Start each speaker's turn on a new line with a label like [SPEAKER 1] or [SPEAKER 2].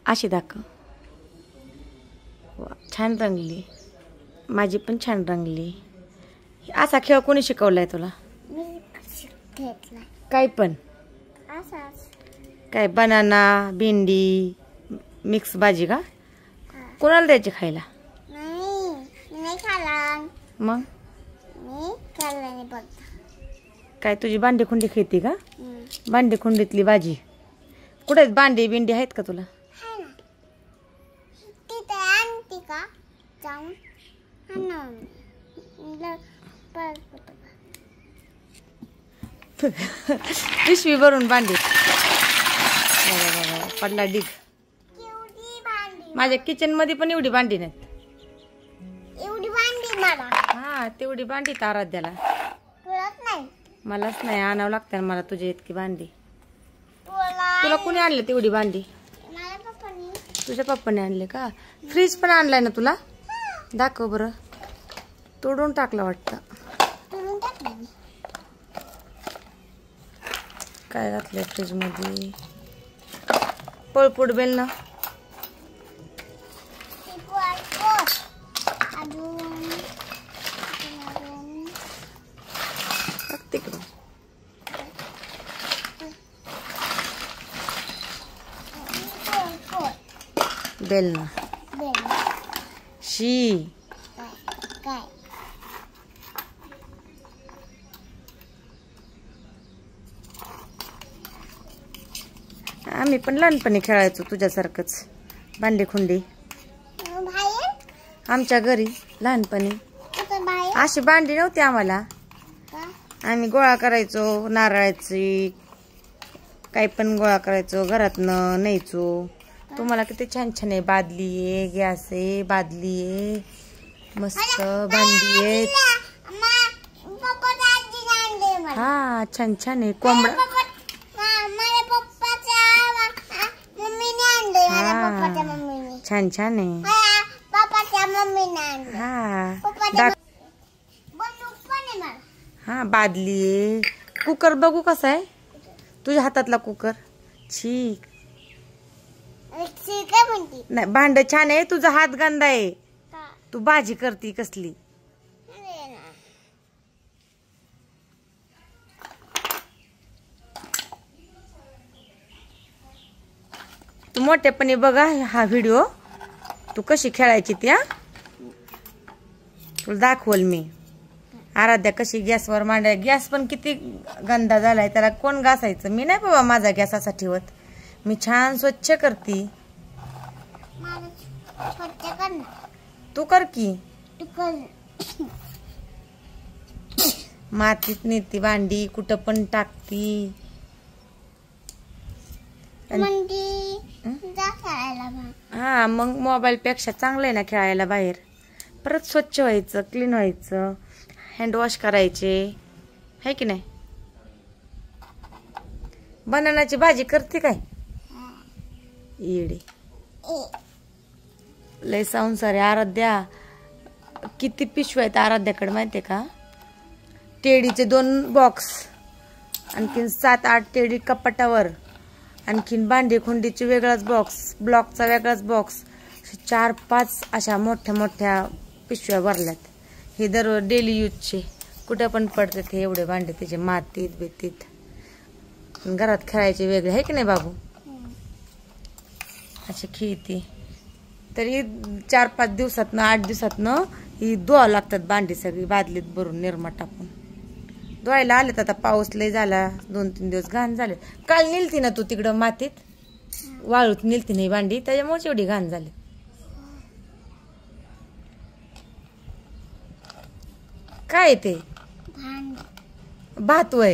[SPEAKER 1] अशी दाखव. वा, छान रंगली. माझी पण छान रंगली. असा खेळ कोणी शिकवलाय तुला? काय पण काय बनाना भेंडी मिक्स भाजी का? कोणाला द्यायची खायला? मग काय तुझी भांडी खुंडी खेळती का? भांडी खुंडीतली भाजी कुठे आहेत? भांडी बिंडी आहेत का तुला? पिशवी भरून भांडी पडला डिग. माझ्या किचन मध्ये पण एवढी भांडी नाहीत. हा तेवढी भांडी तर आराध्याला. मलाच नाही आणावं लागतं मला तुझ्या इतकी भांडी. तुला कोणी आणले तेवढी भांडी? तुझ्या पप्पाने आणले का? फ्रीज पण आणलाय ना तुला? दाखव बरं. तोडून टाकलं वाटतं. काय घातलंय फ्रीज मध्ये? पळपुट बेल ना. बेल ना शी. आम्ही पण लहानपणी खेळायचो तुझ्यासारखंच भांडी खुंडी. आमच्या घरी लहानपणी अशी भांडी नव्हती आम्हाला. आम्ही गोळा करायचो नारळाची काही पण गोळा करायचो घरातनं न्यायचो. तुम्हाला किती छान छान आहे. बादली आहे गॅस आहे बादली आहे मस्त भांडी आहे. हा छान छान आहे. कोंबडा छान छान आहे. हा बादली आहे. कुकर बघू कसा आहे तुझ्या हातातला कुकर? छी नाही भांड छान आहे. तुझा हात गंदा आहे. तू भाजी करती कसली. तू मोठेपणी बघा हा व्हिडिओ. तू कशी खेळायची त्या तुला दाखवल मी. आराध्या कशी गॅसवर मांडाय. गॅस पण किती गंदा झालाय त्याला कोण घासायचं. मी नाही बाबा माझा गॅस असा ठेवत. मी छान स्वच्छ करती. तू कर की. मातीत नेती भांडी कुठं पण टाकती. हा मग मोबाईल पेक्षा चांगलं आहे ना खेळायला बाहेर. परत स्वच्छ व्हायचं क्लीन व्हायचं. हँड वॉश करायचे है की नाही. बनानाची भाजी करते काय? येडे लय संसार आहे. आराध्या किती पिशव्या आहेत आराध्याकडे माहितीये का? टेडीचे 2 बॉक्स आणखीन 7-8 टेडी कपाटावर आणखीन भांडी खुंडीचे वेगळाच बॉक्स ब्लॉकचा वेगळाच बॉक्स 4-5 अशा मोठ्या मोठ्या पिशव्या भरल्यात. हे दर डेली यूजचे कुठं पण पडते ते एवढे भांडे त्याचे मातीत बेतीत. घरात खेळायचे वेगळे आहे की नाही बाबू? अशी खेळती तरी 4-5 दिवसातनं 8 दिवसातनं ही धुवावं लागतात भांडी सगळी बादलीत भरून निरमा टाकून. धुवायला आलेत आता. पाऊस लय झाला 2-3 दिवस घाण झाले. काल नेलती ना तू तिकडं मातीत वाळूत नेलती नाही भांडी त्याच्यामुळेच एवढी घाण झाली. काय ते भात वय